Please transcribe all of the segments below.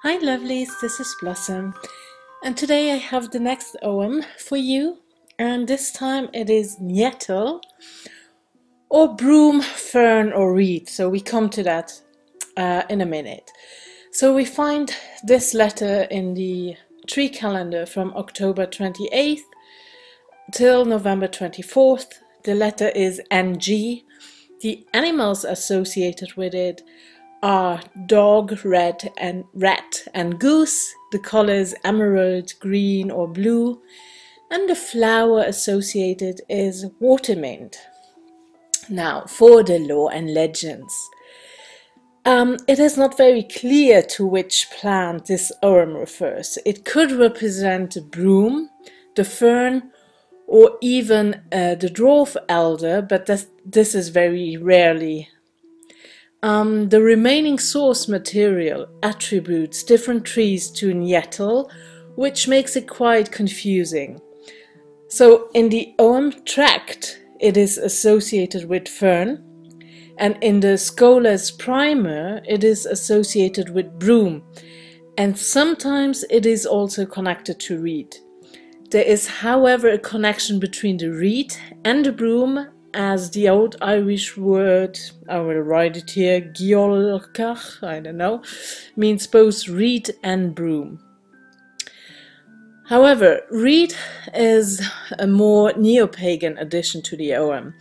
Hi lovelies, this is Blossom, and today I have the next Ogham for you, and this time it is Ngetal, or Broom, Fern or Reed, so we come to that in a minute. So we find this letter in the tree calendar from October 28th till November 24th. The letter is NG. The animals associated with it are dog, rat and goose. The color is emerald, green or blue, and the flower associated is watermint. Now for the lore and legends. It is not very clear to which plant this Ogham refers. It could represent the broom, the fern, or even the dwarf elder, but this is very rarely. The remaining source material attributes different trees to Ngetal, which makes it quite confusing. So in the Ogham tract it is associated with fern, and in the scholar's primer it is associated with broom, and sometimes it is also connected to reed. There is, however, a connection between the reed and the broom, as the old Irish word, I will write it here, giolcach, I don't know, means both reed and broom. However, reed is a more neo-pagan addition to the Ogham.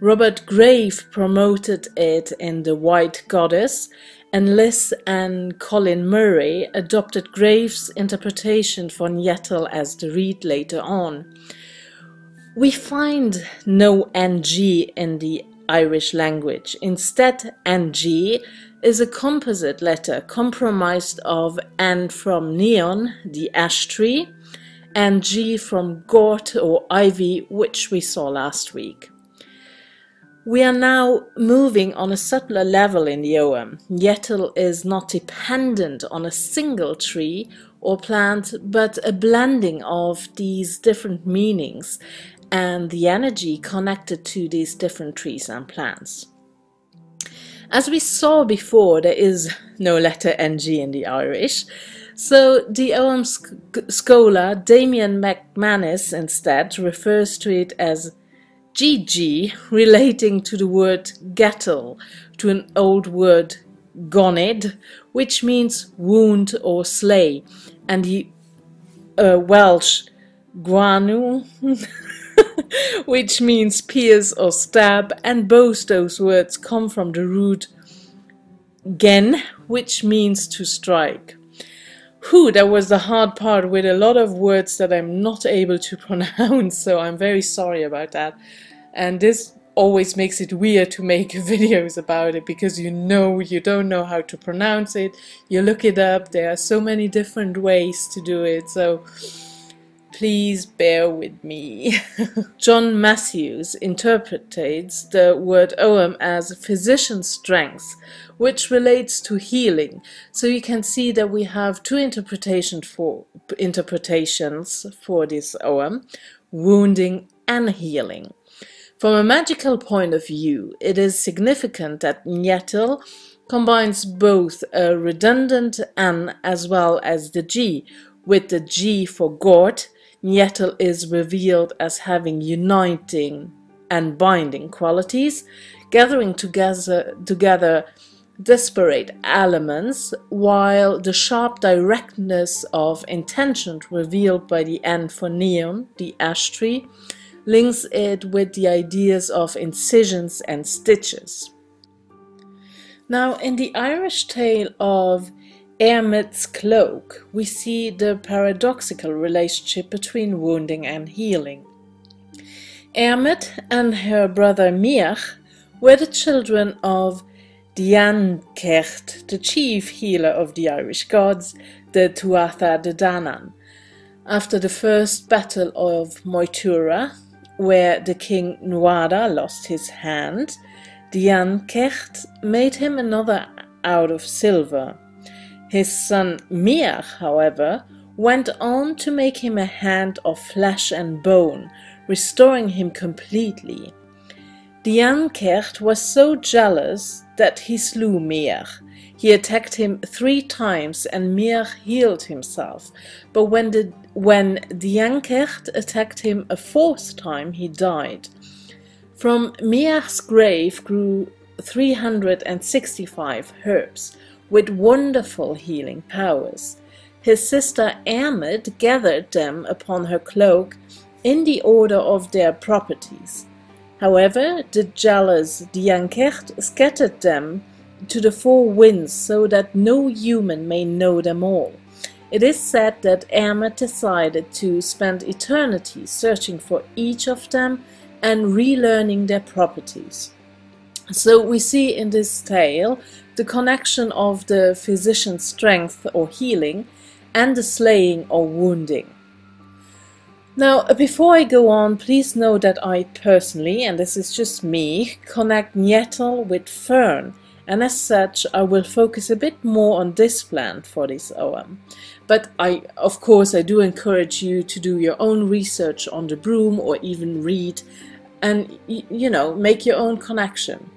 Robert Grave promoted it in The White Goddess, and Liz and Colin Murray adopted Grave's interpretation for Ngetal as the reed later on. We find no NG in the Irish language. Instead, NG is a composite letter comprised of N from neon, the ash tree, and G from gort or ivy, which we saw last week. We are now moving on a subtler level in the Ogham. Ngetal is not dependent on a single tree or plant, but a blending of these different meanings and the energy connected to these different trees and plants. As we saw before, there is no letter NG in the Irish, so the Ogham scholar Damien McManus instead refers to it as GG, relating to the word gettle, to an old word gonid, which means wound or slay, and the Welsh guanu, which means pierce or stab, and both those words come from the root gen, which means to strike. That was the hard part with a lot of words that I'm not able to pronounce, so I'm very sorry about that. And this always makes it weird to make videos about it, because you don't know how to pronounce it, you look it up, there are so many different ways to do it, so please bear with me. John Matthews interprets the word Ogham as physician's strength, which relates to healing. So you can see that we have two interpretations for this Ogham, wounding and healing. From a magical point of view, it is significant that Ngetal combines both a redundant N as well as the G. With the G for gort, Ngetal is revealed as having uniting and binding qualities, gathering together disparate elements, while the sharp directness of intention revealed by the N for neon, the ash tree, links it with the ideas of incisions and stitches. Now, in the Irish tale of Airmed's cloak, we see the paradoxical relationship between wounding and healing. Airmed and her brother Miach were the children of Diancecht, the chief healer of the Irish gods, the Tuatha De Danann. After the first battle of Moytura, where the king Nuada lost his hand, Diancecht made him another out of silver. His son Miach, however, went on to make him a hand of flesh and bone, restoring him completely. Diancecht was so jealous that he slew Miach. He attacked him 3 times and Miach healed himself, but when Diancecht attacked him a 4th time, he died. From Miach's grave grew 365 herbs with wonderful healing powers. His sister Airmed gathered them upon her cloak in the order of their properties. However, the jealous Diancecht scattered them to the 4 winds so that no human may know them all. It is said that Airmed decided to spend eternity searching for each of them and relearning their properties. So we see in this tale the connection of the physician's strength or healing and the slaying or wounding. Now, before I go on, please know that I personally, and this is just me, connect Ngetal with Fern, and as such I will focus a bit more on this plant for this Ogham. But of course I do encourage you to do your own research on the broom or even read and, you know, make your own connection.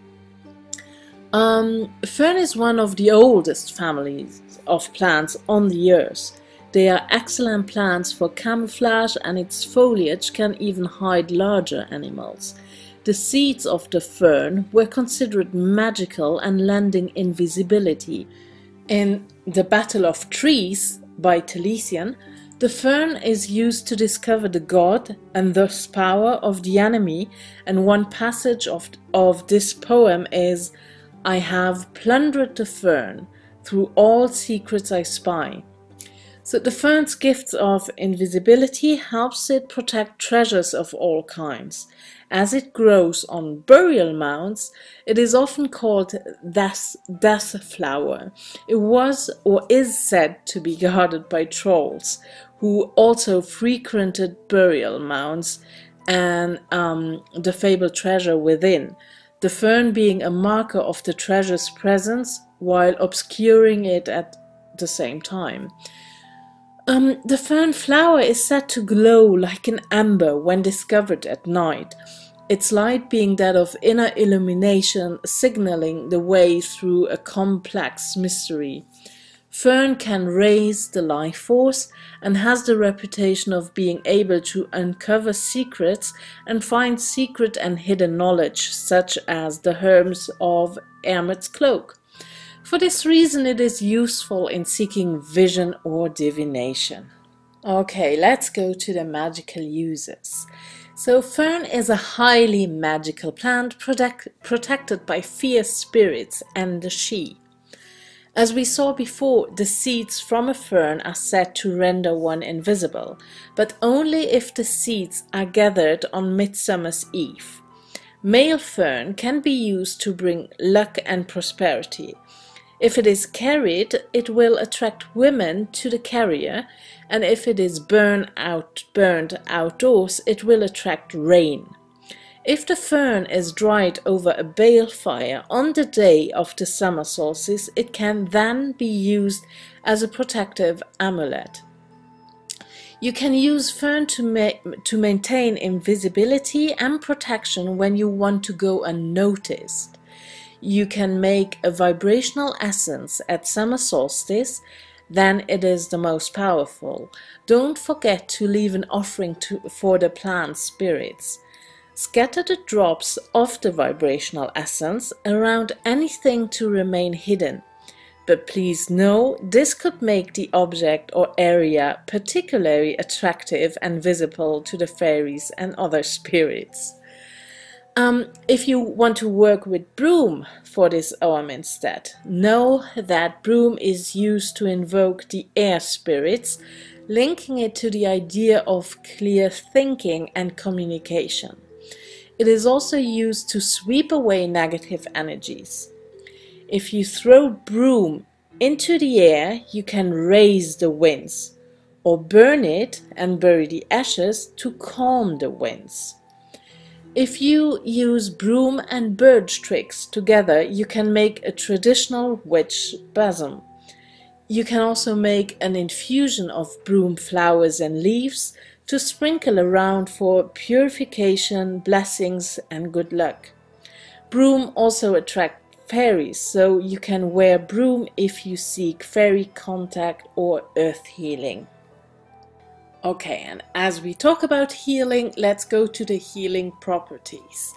Fern is one of the oldest families of plants on the earth. They are excellent plants for camouflage, and its foliage can even hide larger animals. The seeds of the fern were considered magical and lending invisibility. In The Battle of Trees by Taliesin, the fern is used to discover the god and thus power of the enemy, and one passage of this poem is, "I have plundered the fern, through all secrets I spy." So the fern's gift of invisibility helps it protect treasures of all kinds. As it grows on burial mounds, it is often called death flower. It was or is said to be guarded by trolls, who also frequented burial mounds and the fabled treasure within, the fern being a marker of the treasure's presence while obscuring it at the same time. The fern flower is said to glow like an amber when discovered at night, its light being that of inner illumination, signaling the way through a complex mystery. Fern can raise the life force and has the reputation of being able to uncover secrets and find secret and hidden knowledge, such as the herbs of Airmed's cloak. For this reason, it is useful in seeking vision or divination. Okay, let's go to the magical uses. So fern is a highly magical plant protected by fierce spirits and the she. As we saw before, the seeds from a fern are said to render one invisible, but only if the seeds are gathered on Midsummer's Eve. Male fern can be used to bring luck and prosperity. If it is carried, it will attract women to the carrier, and if it is burned outdoors, it will attract rain. If the fern is dried over a bale fire on the day of the summer solstice, it can then be used as a protective amulet. You can use fern to maintain invisibility and protection when you want to go unnoticed. You can make a vibrational essence at summer solstice, then it is the most powerful. Don't forget to leave an offering for the plant spirits. Scatter the drops of the vibrational essence around anything to remain hidden. But please know, this could make the object or area particularly attractive and visible to the fairies and other spirits. If you want to work with broom for this Ogham instead, know that broom is used to invoke the air spirits, linking it to the idea of clear thinking and communication. It is also used to sweep away negative energies. If you throw broom into the air, you can raise the winds, or burn it and bury the ashes to calm the winds. If you use broom and birch twigs together, you can make a traditional witch balsam. You can also make an infusion of broom flowers and leaves to sprinkle around for purification, blessings, and good luck. Broom also attracts fairies, so you can wear broom if you seek fairy contact or earth healing. Okay, and as we talk about healing, let's go to the healing properties.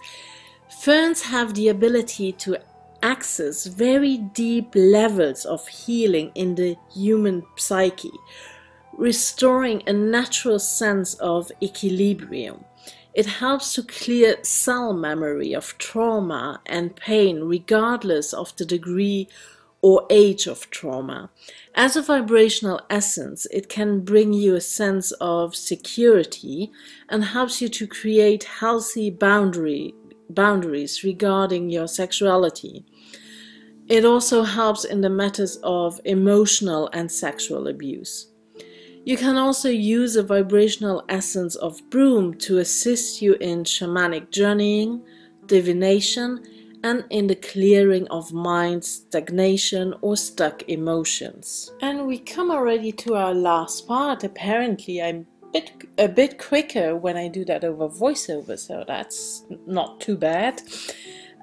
Ferns have the ability to access very deep levels of healing in the human psyche, restoring a natural sense of equilibrium. It helps to clear cell memory of trauma and pain regardless of the degree or age of trauma. As a vibrational essence, it can bring you a sense of security and helps you to create healthy boundaries regarding your sexuality. It also helps in the matters of emotional and sexual abuse. You can also use a vibrational essence of broom to assist you in shamanic journeying, divination, and in the clearing of mind, stagnation, or stuck emotions. And we come already to our last part. Apparently, I'm a bit quicker when I do that over voiceover, so that's not too bad.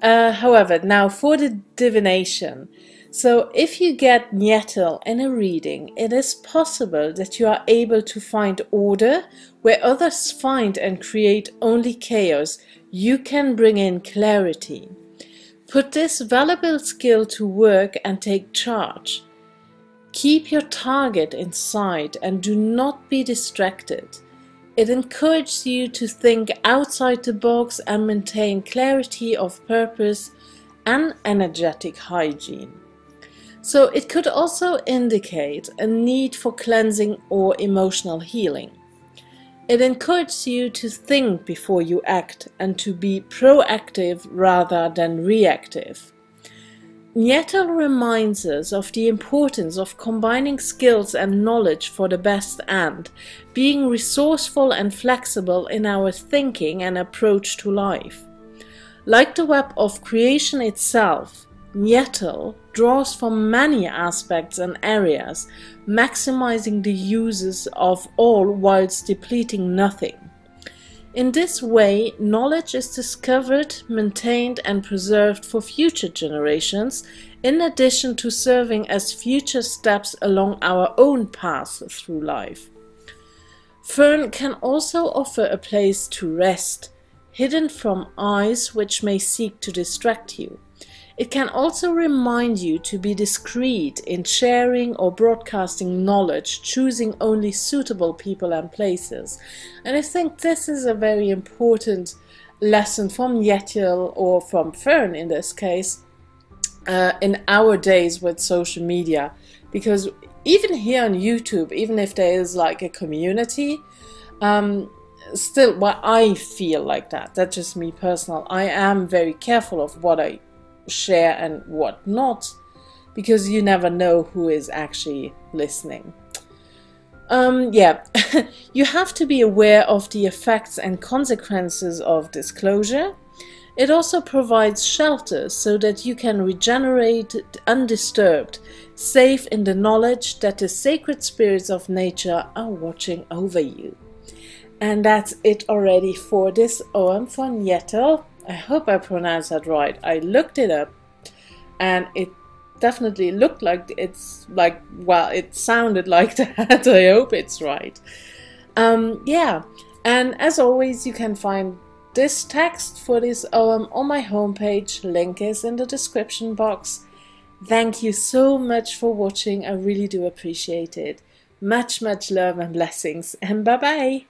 However, now for the divination. So if you get Ngetal in a reading, it is possible that you are able to find order where others find and create only chaos. You can bring in clarity. Put this valuable skill to work and take charge. Keep your target in sight and do not be distracted. It encourages you to think outside the box and maintain clarity of purpose and energetic hygiene. So it could also indicate a need for cleansing or emotional healing. It encourages you to think before you act and to be proactive rather than reactive. Ngetal reminds us of the importance of combining skills and knowledge for the best end, being resourceful and flexible in our thinking and approach to life. Like the web of creation itself, Ngetal draws from many aspects and areas, maximizing the uses of all whilst depleting nothing. In this way, knowledge is discovered, maintained and preserved for future generations, in addition to serving as future steps along our own path through life. Fern can also offer a place to rest, hidden from eyes which may seek to distract you. It can also remind you to be discreet in sharing or broadcasting knowledge, choosing only suitable people and places. And I think this is a very important lesson from Ngetal, or from Fern in this case, in our days with social media. Because even here on YouTube, even if there is like a community, still, well, I feel like that. That's just me personal. I am very careful of what I share and what not, because you never know who is actually listening. You have to be aware of the effects and consequences of disclosure. It also provides shelter so that you can regenerate undisturbed, safe in the knowledge that the sacred spirits of nature are watching over you. And that's it already for this Ogham von Ngetal. I hope I pronounced that right. I looked it up and it definitely looked like it's like, well, it sounded like that. I hope it's right. Yeah, and as always, you can find this text for this Ogham on my homepage. Link is in the description box. Thank you so much for watching. I really do appreciate it. Much love and blessings, and bye bye.